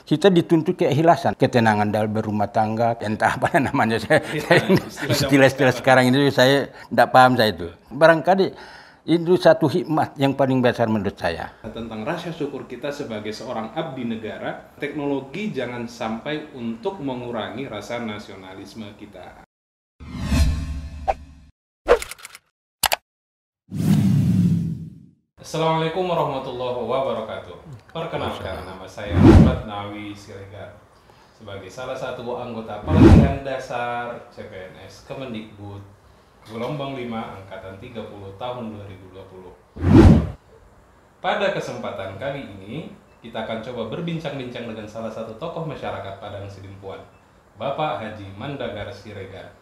kita dituntut keikhlasan, ketenangan dalam berumah tangga, entah apa namanya istilah-istilah sekarang ini saya tidak paham saya itu. Barangkali itu satu hikmah yang paling besar menurut saya. Tentang rasa syukur kita sebagai seorang abdi negara, teknologi jangan sampai untuk mengurangi rasa nasionalisme kita. Assalamualaikum warahmatullahi wabarakatuh. Perkenalkan, nama saya Ahmad Nawi Siregar. Sebagai salah satu anggota pelatihan dasar CPNS Kemendikbud Gelombang 5 Angkatan 30 tahun 2020. Pada kesempatan kali ini, kita akan coba berbincang-bincang dengan salah satu tokoh masyarakat Padang Sidimpuan, Bapak Haji Mandagar Siregar.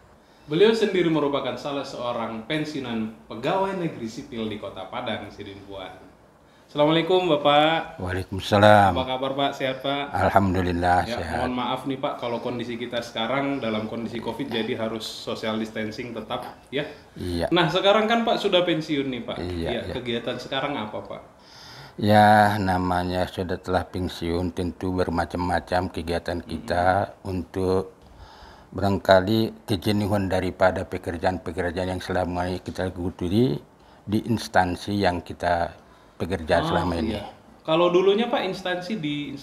Beliau sendiri merupakan salah seorang pensiunan pegawai negeri sipil di Kota Padang Sidimpuan. Assalamualaikum Bapak. Waalaikumsalam. Apa kabar Pak? Sehat Pak? Alhamdulillah Ya, sehat. mohon maaf nih Pak kalau kondisi kita sekarang dalam kondisi Covid jadi harus social distancing tetap ya. Iya. Nah, sekarang kan Pak sudah pensiun nih Pak. Iya, Ya, iya. kegiatan sekarang apa Pak? Ya, namanya sudah telah pensiun, tentu bermacam-macam kegiatan kita untuk barangkali kejenuhan daripada pekerjaan-pekerjaan yang selama ini kita ikuti di instansi yang kita bekerja selama ini. Iya. Kalau dulunya Pak instansi di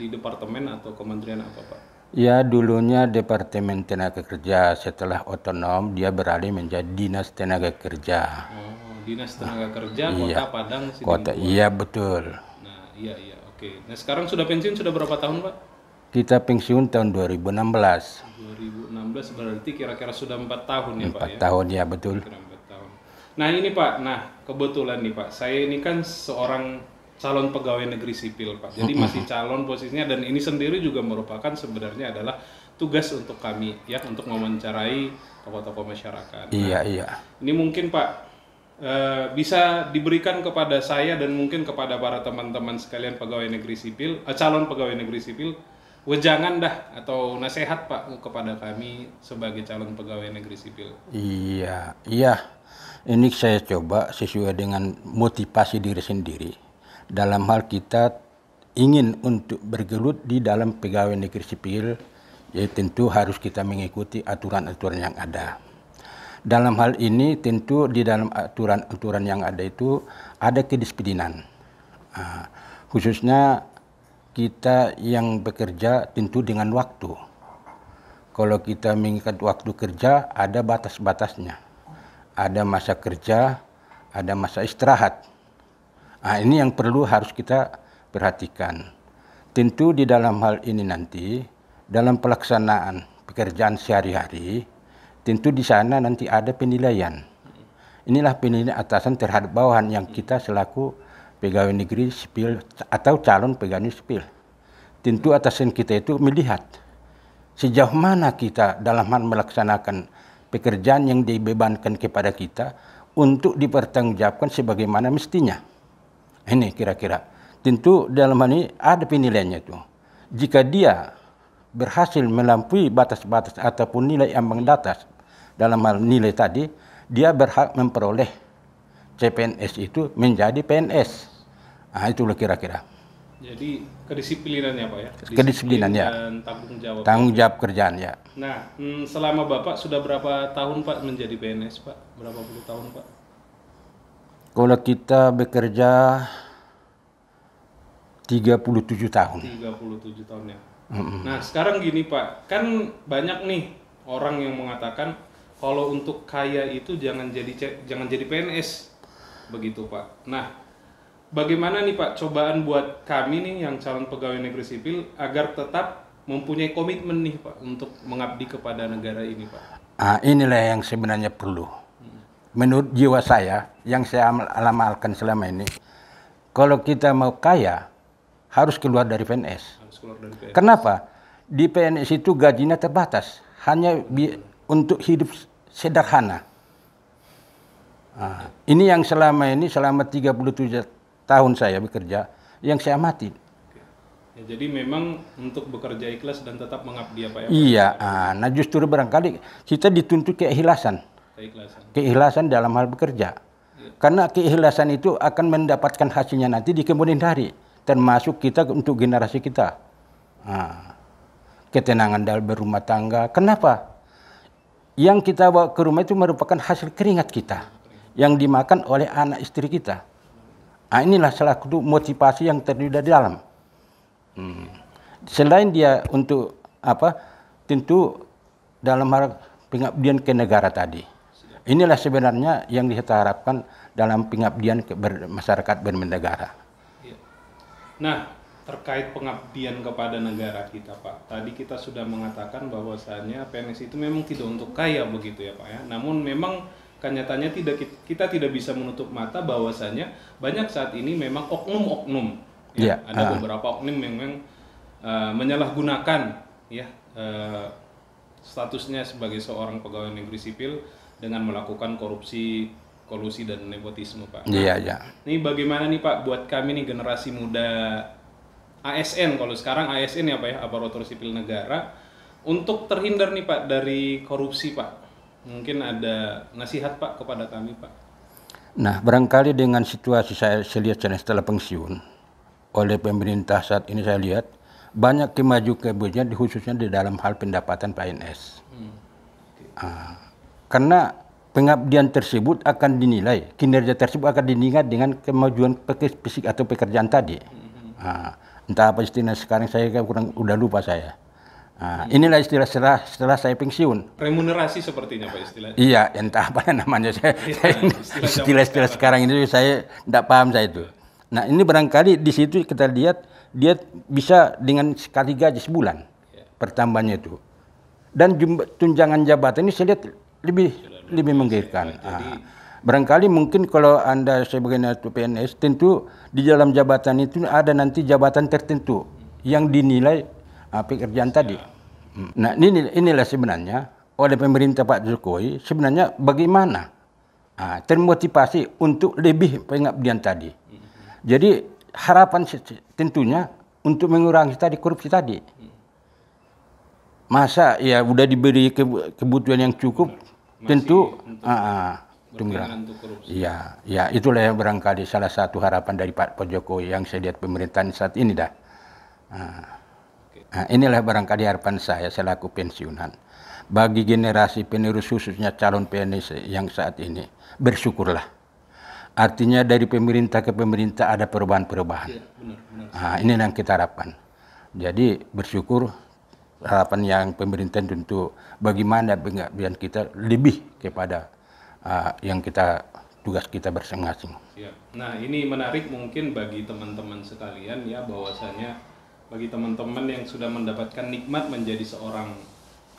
departemen atau kementerian apa Pak? Ya, dulunya Departemen Tenaga Kerja, setelah otonom dia beralih menjadi Dinas Tenaga Kerja. Oh, Dinas Tenaga Kerja Iya. Kota Padang Sidimpuan. Kota, iya betul. Nah, iya oke. Nah, sekarang sudah pensiun sudah berapa tahun Pak? Kita pensiun tahun 2016. 2016 berarti kira-kira sudah 4 tahun ya Pak 4 ya? tahun ya betul. Kira 4 tahun. Nah ini Pak, kebetulan nih Pak, saya ini kan seorang calon pegawai negeri sipil Pak. Jadi masih calon posisinya dan ini sendiri juga merupakan sebenarnya adalah tugas untuk kami ya untuk mewawancarai tokoh-tokoh masyarakat. Iya, Nah, iya. ini mungkin Pak bisa diberikan kepada saya dan mungkin kepada para teman-teman sekalian pegawai negeri sipil, calon pegawai negeri sipil, wejangan dah atau nasihat Pak kepada kami sebagai calon pegawai negeri sipil. Iya, iya. Ini saya coba sesuai dengan motivasi diri sendiri. Dalam hal kita ingin untuk bergelut di dalam pegawai negeri sipil, ya tentu harus kita mengikuti aturan-aturan yang ada. Dalam hal ini tentu di dalam aturan-aturan yang ada itu ada kedisiplinan. Khususnya kita yang bekerja tentu dengan waktu. Kalau kita mengikat waktu kerja ada batas-batasnya. Ada masa kerja, ada masa istirahat. Ini yang perlu harus kita perhatikan. Tentu di dalam hal ini nanti, dalam pelaksanaan pekerjaan sehari-hari, tentu di sana nanti ada penilaian. Inilah penilaian atasan terhadap bawahan yang kita selaku pegawai negeri sipil atau calon pegawai negeri sipil. Tentu atasan kita itu melihat sejauh mana kita dalam hal melaksanakan pekerjaan yang dibebankan kepada kita untuk dipertanggungjawabkan sebagaimana mestinya. Ini kira-kira. Tentu dalam hal ini ada penilaiannya itu. Jika dia berhasil melampaui batas-batas ataupun nilai ambang batas dalam hal nilai tadi, dia berhak memperoleh CPNS itu menjadi PNS. Itulah kira-kira. Jadi kedisiplinannya Pak ya? Kedisiplinan ya. Dan tanggung jawab. Tanggung jawab kerjaan ya. Nah, selama Bapak sudah berapa tahun Pak menjadi PNS Pak? Berapa puluh tahun Pak? Kalau kita bekerja 37 tahun. 37 tahun ya. Nah, sekarang gini Pak, kan banyak nih orang yang mengatakan kalau untuk kaya itu jangan jadi PNS. Begitu Pak. Nah, bagaimana nih Pak cobaan buat kami nih yang calon pegawai negeri sipil agar tetap mempunyai komitmen nih Pak untuk mengabdi kepada negara ini Pak? Inilah yang sebenarnya perlu. Menurut jiwa saya, yang saya amalkan selama ini, kalau kita mau kaya, harus keluar dari PNS. Harus keluar dari PNS. Kenapa? Di PNS itu gajinya terbatas, hanya untuk hidup sederhana. Ini yang selama 37 tahun saya bekerja, yang saya amati. Ya, jadi memang untuk bekerja ikhlas dan tetap mengabdi apa ya? Iya, nah justru barangkali kita dituntut keikhlasan. Keikhlasan dalam hal bekerja. Karena keikhlasan itu akan mendapatkan hasilnya nanti di kemudian hari. Termasuk kita untuk generasi kita. Ketenangan dalam berumah tangga. Kenapa? Yang kita bawa ke rumah itu merupakan hasil keringat kita yang dimakan oleh anak istri kita. Inilah salah satu motivasi yang terlibat di dalam. Selain dia untuk tentu dalam hal pengabdian ke negara tadi. Inilah sebenarnya yang kita harapkan dalam pengabdian ke masyarakat bernegara. Nah, terkait pengabdian kepada negara kita, Pak. Tadi kita sudah mengatakan bahwasannya PNS itu memang tidak untuk kaya begitu ya, Pak ya. Namun memang kenyataannya kita tidak bisa menutup mata bahwasannya banyak saat ini memang oknum-oknum. Ya, ada beberapa oknum yang memang menyalahgunakan ya statusnya sebagai seorang pegawai negeri sipil dengan melakukan korupsi, kolusi dan nepotisme, Pak. Iya, iya. Ini bagaimana nih Pak buat kami nih generasi muda ASN, kalau sekarang ASN ya Pak ya, aparatur sipil negara, untuk terhindar nih Pak dari korupsi, Pak. Mungkin ada nasihat Pak kepada kami, Pak. Nah, barangkali dengan situasi saya lihat setelah pensiun oleh pemerintah saat ini, saya lihat banyak kemajuan khususnya di dalam hal pendapatan PNS. Karena pengabdian tersebut akan dinilai, kinerja tersebut akan dinilai dengan kemajuan fisik atau pekerjaan tadi. Entah apa istilah sekarang, saya udah lupa saya. Inilah istilah setelah saya pensiun. Remunerasi sepertinya Pak istilahnya. Iya, entah apa namanya. Istilah sekarang ini saya tidak paham saya itu. Nah, ini barangkali di situ kita lihat dia bisa dengan sekali gaji sebulan pertambahannya itu. Dan tunjangan jabatan ini saya lihat lebih menggiurkan. Barangkali mungkin kalau Anda sebagai PNS, tentu di dalam jabatan itu ada nanti jabatan tertentu yang dinilai pekerjaan tadi. Nah, inilah sebenarnya oleh pemerintah Pak Jokowi sebenarnya bagaimana termotivasi untuk lebih pengabdian tadi. Jadi harapan tentunya untuk mengurangi tadi korupsi tadi. Masa ya udah diberi kebutuhan yang cukup, tentu ya, itulah yang barangkali salah satu harapan dari Pak Jokowi yang saya lihat pemerintahan saat ini dah. Inilah barangkali harapan saya selaku pensiunan. Bagi generasi penerus khususnya calon PNS yang saat ini, bersyukurlah. Artinya dari pemerintah ke pemerintah ada perubahan-perubahan. Ya, benar. Ini yang kita harapkan. Jadi bersyukur, harapan yang pemerintah tentu bagaimana pengabdian kita lebih kepada yang tugas kita masing-masing. Nah, ini menarik mungkin bagi teman-teman sekalian ya, bahwasanya bagi teman-teman yang sudah mendapatkan nikmat menjadi seorang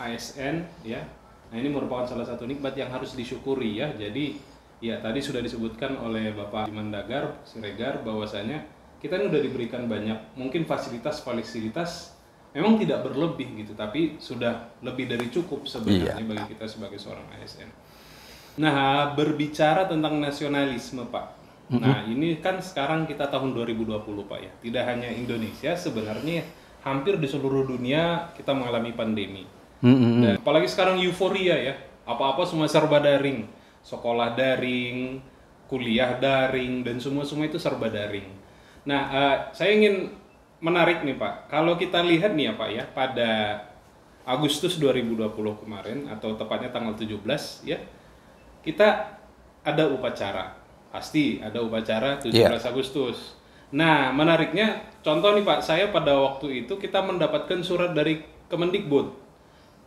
ASN ya. Nah, ini merupakan salah satu nikmat yang harus disyukuri ya. Jadi ya tadi sudah disebutkan oleh Bapak Mandagar Siregar bahwasanya kita ini sudah diberikan banyak mungkin fasilitas memang tidak berlebih gitu, tapi sudah lebih dari cukup sebenarnya bagi kita sebagai seorang ASN. Nah, berbicara tentang nasionalisme Pak. Nah, ini kan sekarang kita tahun 2020 Pak ya. Tidak hanya Indonesia, sebenarnya hampir di seluruh dunia kita mengalami pandemi. Dan apalagi sekarang euforia ya. Apa-apa semua serba daring. Sekolah daring, kuliah daring, dan semua itu serba daring. Nah, saya ingin menarik nih Pak. Kalau kita lihat nih ya Pak ya, pada Agustus 2020 kemarin, atau tepatnya tanggal 17 ya, kita ada upacara. Pasti ada upacara 17 Agustus. Nah, menariknya, contoh nih Pak, saya pada waktu itu kita mendapatkan surat dari Kemendikbud.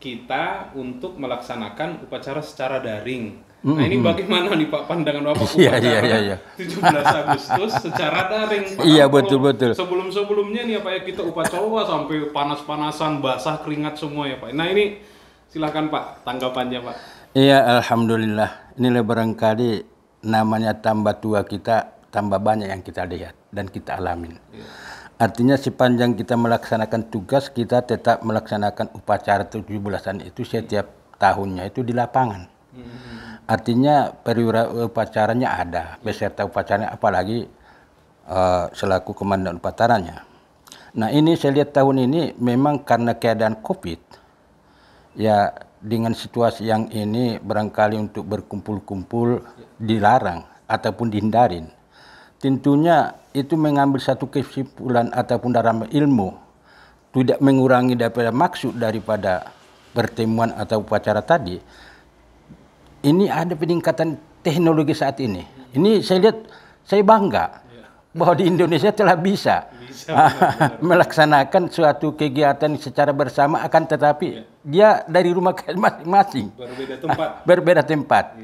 Kita untuk melaksanakan upacara secara daring. Nah, ini bagaimana nih Pak pandangan Bapak upacara 17 Agustus secara daring? Iya, betul. Sebelum-sebelumnya nih ya Pak ya, kita upacara sampai panas-panasan, basah, keringat semua ya Pak. Nah, ini silakan Pak tanggapannya Pak. Iya, alhamdulillah. Inilah barangkali namanya tambah tua kita, tambah banyak yang kita lihat dan kita alamin. Artinya sepanjang kita melaksanakan tugas, kita tetap melaksanakan upacara 17-an itu setiap tahunnya itu di lapangan. Artinya perwira upacaranya ada, beserta upacaranya, apalagi selaku komandan upacaranya. Nah, ini saya lihat tahun ini memang karena keadaan COVID, ya dengan situasi yang ini barangkali untuk berkumpul-kumpul dilarang ataupun dihindarin. Tentunya itu mengambil satu kesimpulan ataupun dalam ilmu tidak mengurangi daripada maksud daripada pertemuan atau upacara tadi, ini ada peningkatan teknologi saat ini. Ini saya lihat, saya bangga bahwa di Indonesia telah bisa melaksanakan suatu kegiatan secara bersama, akan tetapi dia dari rumah masing-masing, berbeda tempat,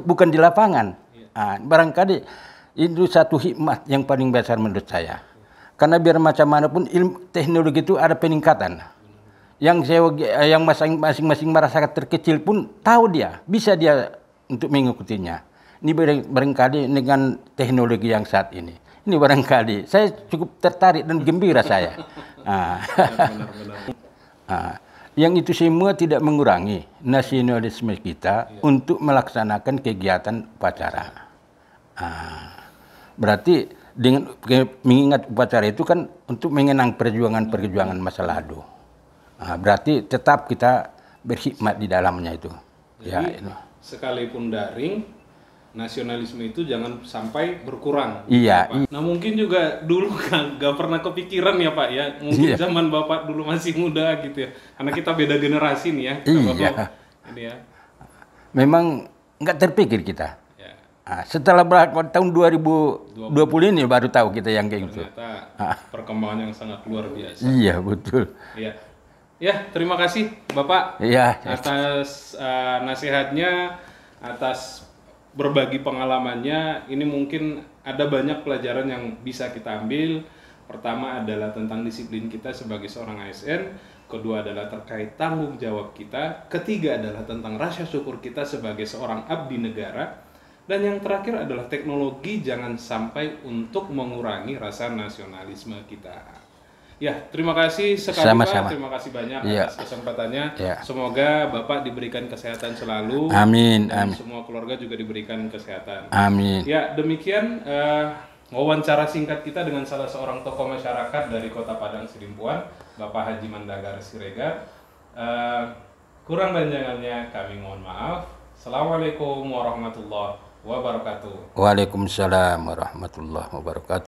bukan di lapangan. Barangkali itu satu hikmah yang paling besar menurut saya, karena biar macam mana pun ilmu teknologi itu ada peningkatan. Yang masing-masing masyarakat terkecil pun tahu dia, bisa dia untuk mengikutinya. Ini barangkali dengan teknologi yang saat ini. Ini barangkali saya cukup tertarik dan gembira saya. Yang itu semua tidak mengurangi nasionalisme kita untuk melaksanakan kegiatan upacara. Berarti dengan mengingat upacara itu kan untuk mengenang perjuangan-perjuangan masa lalu. Berarti tetap kita berhikmat di dalamnya itu. Jadi, sekalipun daring, nasionalisme itu jangan sampai berkurang. Iya. Pak. Nah mungkin juga dulu kan gak pernah kepikiran ya Pak ya. Mungkin zaman Bapak dulu masih muda gitu ya. Karena kita beda generasi nih ya. Iya. Ini ya. Memang nggak terpikir kita. Ya. Setelah tahun 2020 ini baru tahu kita yang kayak gitu. Ternyata perkembangan yang sangat luar biasa. Iya betul. Iya. Ya terima kasih Bapak atas nasihatnya, atas berbagi pengalamannya. Ini mungkin ada banyak pelajaran yang bisa kita ambil. Pertama adalah tentang disiplin kita sebagai seorang ASN. Kedua adalah terkait tanggung jawab kita. Ketiga adalah tentang rasa syukur kita sebagai seorang abdi negara. Dan yang terakhir adalah teknologi jangan sampai untuk mengurangi rasa nasionalisme kita. Ya, terima kasih sekali Pak. Terima kasih banyak atas kesempatannya. Semoga Bapak diberikan kesehatan selalu. Amin. Dan amin. semua keluarga juga diberikan kesehatan. Amin. Ya, demikian wawancara singkat kita dengan salah seorang tokoh masyarakat dari Kota Padang Sidimpuan, Bapak Haji Mandagar Siregar. Kurang banyakannya kami mohon maaf. Assalamualaikum warahmatullahi wabarakatuh. Waalaikumsalam warahmatullahi wabarakatuh.